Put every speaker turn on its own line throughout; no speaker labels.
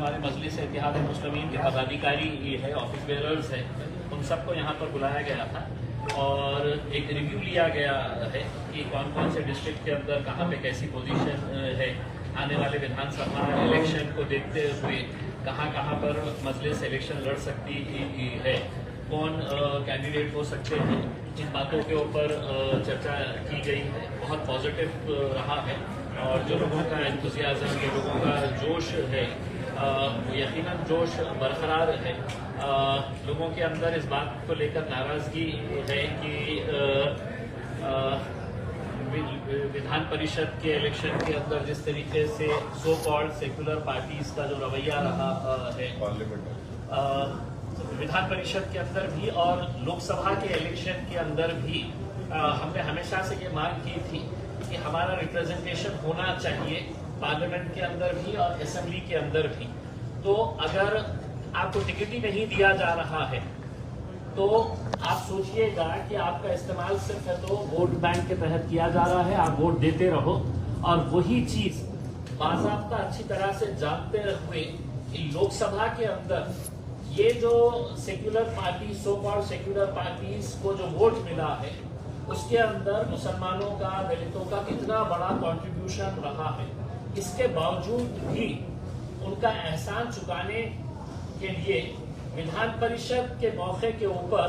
हमारे मजलिस इत्तेहाद मुस्लिमीन के पदाधिकारी है, ऑफिस बेरर्स है, उन सबको यहाँ पर बुलाया गया था और एक रिव्यू लिया गया है कि कौन कौन से डिस्ट्रिक्ट के अंदर कहाँ पे कैसी पोजीशन है, आने वाले विधानसभा इलेक्शन को देखते हुए कहाँ कहाँ पर मजलिस इलेक्शन लड़ सकती है, कौन कैंडिडेट हो सकते हैं। इन बातों के ऊपर चर्चा की गई है। बहुत पॉजिटिव रहा है और जो लोगों का एंथुसियाज्म, जो लोगों का जोश है, यकीनन जोश बरकरार है। लोगों के अंदर इस बात को लेकर नाराजगी है कि विधान परिषद के इलेक्शन के अंदर जिस तरीके से सो कॉल्ड सेक्युलर पार्टीज का जो रवैया रहा है विधान परिषद के अंदर भी और लोकसभा के इलेक्शन के अंदर भी, हमने हमेशा से ये मांग की थी कि हमारा रिप्रेजेंटेशन होना चाहिए पार्लियामेंट के अंदर भी और असेंबली के अंदर भी। तो अगर आपको टिकट ही नहीं दिया जा रहा है तो आप सोचिएगा कि आपका इस्तेमाल सिर्फ है तो वोट बैंक के तहत किया जा रहा है, आप वोट देते रहो और वही चीज बाज़ाब्ता अच्छी तरह से जानते हुए कि लोकसभा के अंदर ये जो secular party, so called secular parties को जो वोट मिला है उसके अंदर मुसलमानों का, दलितों का कितना बड़ा कंट्रीब्यूशन रहा है, इसके बावजूद भी उनका एहसान चुकाने के लिए विधान परिषद के मौके के ऊपर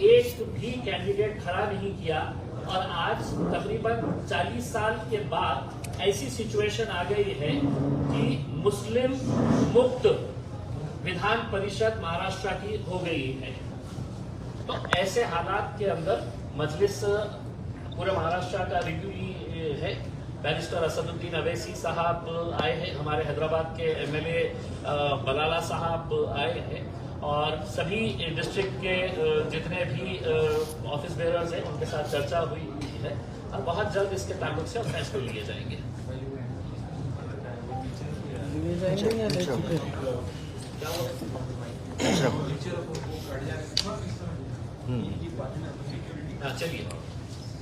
एक भी कैंडिडेट खड़ा नहीं किया। और आज तकरीबन 40 साल के बाद ऐसी सिचुएशन आ गई है कि मुस्लिम मुक्त विधान परिषद महाराष्ट्र की हो गई है। तो ऐसे हालात के अंदर मजलिस पूरे महाराष्ट्र का रिव्यू है। बैरिस्टर असदुद्दीन अवैसी साहब आए हैं, हमारे हैदराबाद के एमएलए बलाला साहब आए हैं और सभी डिस्ट्रिक्ट के जितने भी ऑफिस बेरर्स हैं उनके साथ चर्चा हुई है और बहुत जल्द इसके ताल्लुक से फैसले लिए जाएंगे। चलिए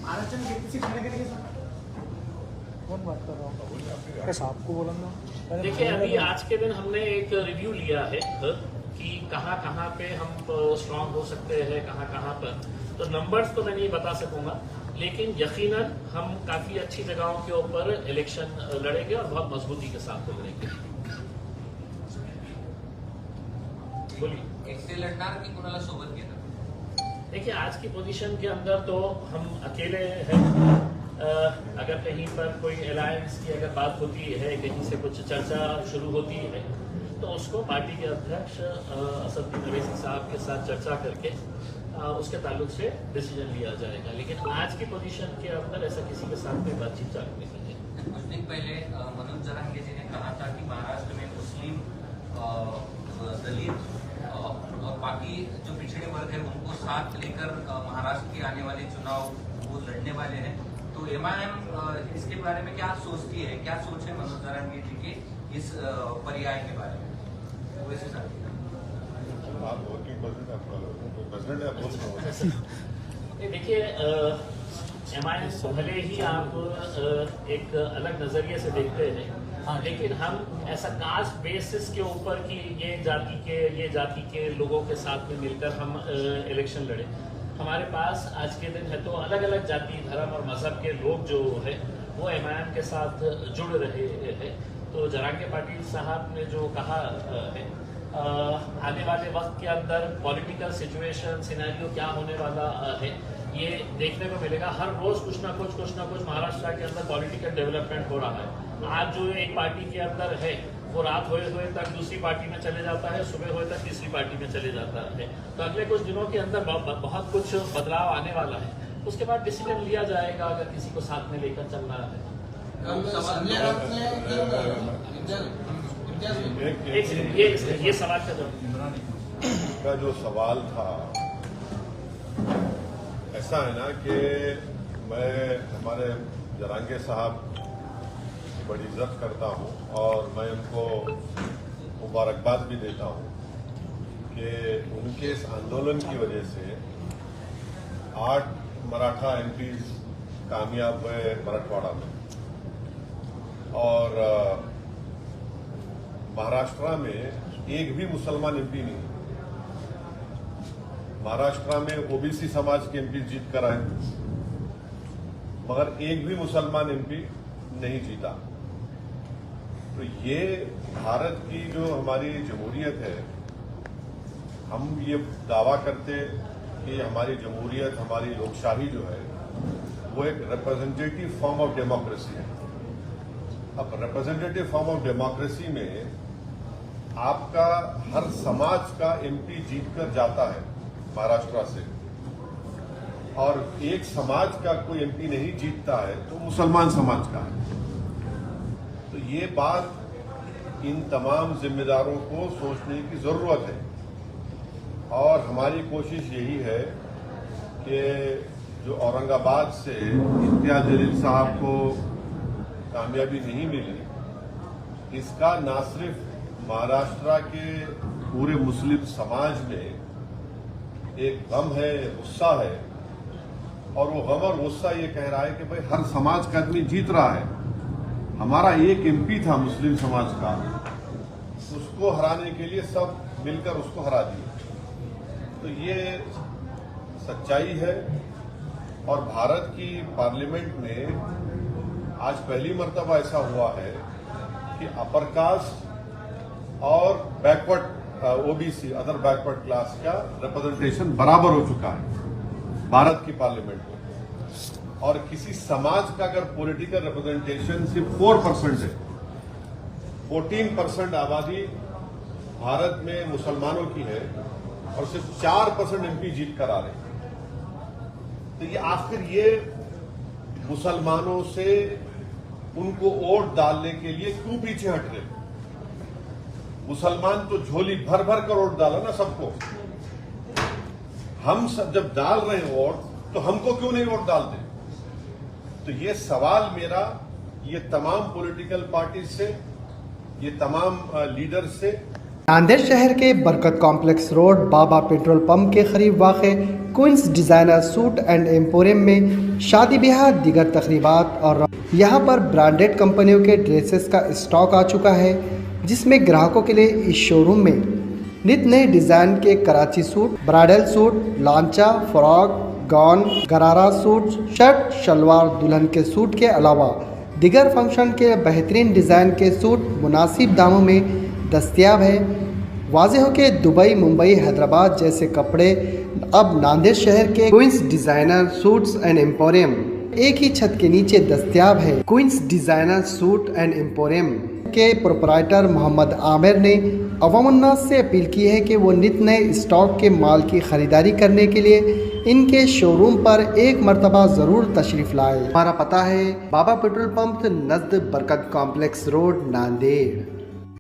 महाराष्ट्र में किसी खड़े करेंगे सर? कौन बात कर रहा हूँ? कैसा आपको बोला ना?
देखिए, अभी आज के दिन हमने एक रिव्यू लिया है कि कहाँ कहाँ पे हम स्ट्रांग हो सकते हैं, कहाँ कहाँ पर। तो नंबर्स तो मैं नहीं बता सकूंगा, लेकिन यकीनन हम काफी अच्छी जगहों के ऊपर इलेक्शन लड़ेंगे और बहुत मजबूती के साथ लड़ेंगे। बोलिए।
एकटे लढणार की कोणाला सोबत घेणार?
देखिए, आज की पोजीशन के अंदर तो हम अकेले हैं। अगर कहीं पर कोई अलायंस की अगर बात होती है, कहीं से कुछ चर्चा शुरू होती है तो उसको पार्टी के अध्यक्ष असदुद्दीन अवैसी साहब के साथ चर्चा करके उसके ताल्लुक से डिसीजन लिया जाएगा। लेकिन आज की पोजीशन के अंदर ऐसा किसी के साथ कोई बातचीत चालू नहीं है।
कुछ दिन पहले मनोज जरांगे जी ने कहा था कि महाराष्ट्र में मुस्लिम, दलित और बाकी जो पिछड़े वर्ग है उनको साथ लेकर महाराष्ट्र के आने वाले चुनाव वो लड़ने वाले हैं। तो एमआईएम इसके बारे में क्या सोचती है, क्या सोच है मनोज जरांगे जी के इस पर्याय के बारे में? वैसे
देखिए, एमआईएम को भले ही आप एक अलग नजरिए से देखते हैं, लेकिन हम ऐसा कास्ट बेसिस के ऊपर कि ये जाति के लोगों के साथ में मिलकर हम इलेक्शन लड़े। हमारे पास आज के दिन है तो अलग अलग जाति, धर्म और मजहब के लोग जो है वो एमआईएम के साथ जुड़ रहे हैं। तो जरांगे पाटिल साहब ने जो कहा है, आने वाले वक्त के अंदर पॉलिटिकल सिचुएशन सिनेरियो क्या होने वाला है ये देखने को मिलेगा। हर रोज कुछ ना कुछ महाराष्ट्र के अंदर पॉलिटिकल डेवलपमेंट हो रहा है। आज जो एक पार्टी के अंदर है वो रात होए तक दूसरी पार्टी में चले जाता है, सुबह होए तक तीसरी पार्टी में चले जाता है। तो अगले कुछ दिनों के अंदर बहुत कुछ बदलाव आने वाला है। उसके बाद डिसीजन लिया जाएगा अगर किसी को साथ में लेकर चलना है। ये सवाल का
जो सवाल था ऐसा है ना कि मैं हमारे जरांगे साहब की बड़ी इज्जत करता हूं और मैं उनको मुबारकबाद भी देता हूं कि उनके इस आंदोलन की वजह से 8 मराठा एमपीज कामयाब हुए मराठवाड़ा में और महाराष्ट्र में एक भी मुसलमान एमपी नहीं। महाराष्ट्र में ओबीसी समाज के एमपी जीत कर आए, मगर एक भी मुसलमान एमपी नहीं जीता। तो ये भारत की जो हमारी जमहूरियत है, हम ये दावा करते कि हमारी जमहूरियत, हमारी लोकशाही जो है वो एक रिप्रेजेंटेटिव फॉर्म ऑफ डेमोक्रेसी है। अब रिप्रेजेंटेटिव फॉर्म ऑफ डेमोक्रेसी में आपका हर समाज का एमपी जीतकर जाता है महाराष्ट्र से, और एक समाज का कोई एमपी नहीं जीतता है तो मुसलमान समाज का है। तो ये बात इन तमाम जिम्मेदारों को सोचने की जरूरत है, और हमारी कोशिश यही है कि जो औरंगाबाद से इम्तियाज जलील साहब को कामयाबी नहीं मिली, इसका न सिर्फ महाराष्ट्र के पूरे मुस्लिम समाज में एक गम है, गुस्सा है, और वो गम और गुस्सा ये कह रहा है कि भाई हर समाज का आदमी जीत रहा है। हमारा एक एमपी था मुस्लिम समाज का, उसको हराने के लिए सब मिलकर उसको हरा दिए। तो ये सच्चाई है, और भारत की पार्लियामेंट में आज पहली मर्तबा ऐसा हुआ है कि अपर कास्ट और backward OBC, other backward class का रिप्रेजेंटेशन बराबर हो चुका है भारत की पार्लियामेंट में। और किसी समाज का अगर पॉलिटिकल रिप्रेजेंटेशन सिर्फ 4% है, 14% आबादी भारत में मुसलमानों की है, और सिर्फ 4% एमपी जीत कर आ रहे हैं। तो ये आखिर ये मुसलमानों से उनको वोट डालने के लिए क्यों पीछे हट रहे? मुसलमान तो झोली भर भर कर वोट डाला ना सबको। हम सब जब डाल रहे हैं वोट, तो हमको क्यों नहीं वोट डालते? तो ये सवाल मेरा ये तमाम पॉलिटिकल पार्टी से, ये तमाम लीडर से।
नांदेड़ शहर के Barkat complex road Baba petrol pump के करीब वाक़े Queens designer suit and emporium में शादी ब्याह, दीगर तकरीबात और यहाँ पर ब्रांडेड कंपनियों के ड्रेसेस का स्टॉक आ चुका है, जिसमें ग्राहकों के लिए इस शोरूम में नित नए डिज़ाइन के कराची सूट, ब्राइडल सूट, लांचा, frock, gown, gharara suit, shirt, salwar, दुल्हन के सूट के अलावा दीगर फंक्शन के बेहतरीन डिज़ाइन के सूट मुनासिब दामों में दस्तयाब है। वाज़ेह हो कि दुबई, मुंबई, हैदराबाद जैसे कपड़े अब नांदेड़ शहर के Queens designer suits and emporium एक ही छत के नीचे दस्तयाब है। Queens designer suit and emporium के प्रोपराइटर मोहम्मद आमिर ने अवामुन्नास से अपील की है कि वो नित नए स्टॉक के माल की ख़रीदारी करने के लिए इनके शोरूम पर एक मरतबा ज़रूर तशरीफ़ लाए। हमारा पता है बाबा पेट्रोल पंप नज़द बरकत कॉम्प्लेक्स रोड, नांदेड़।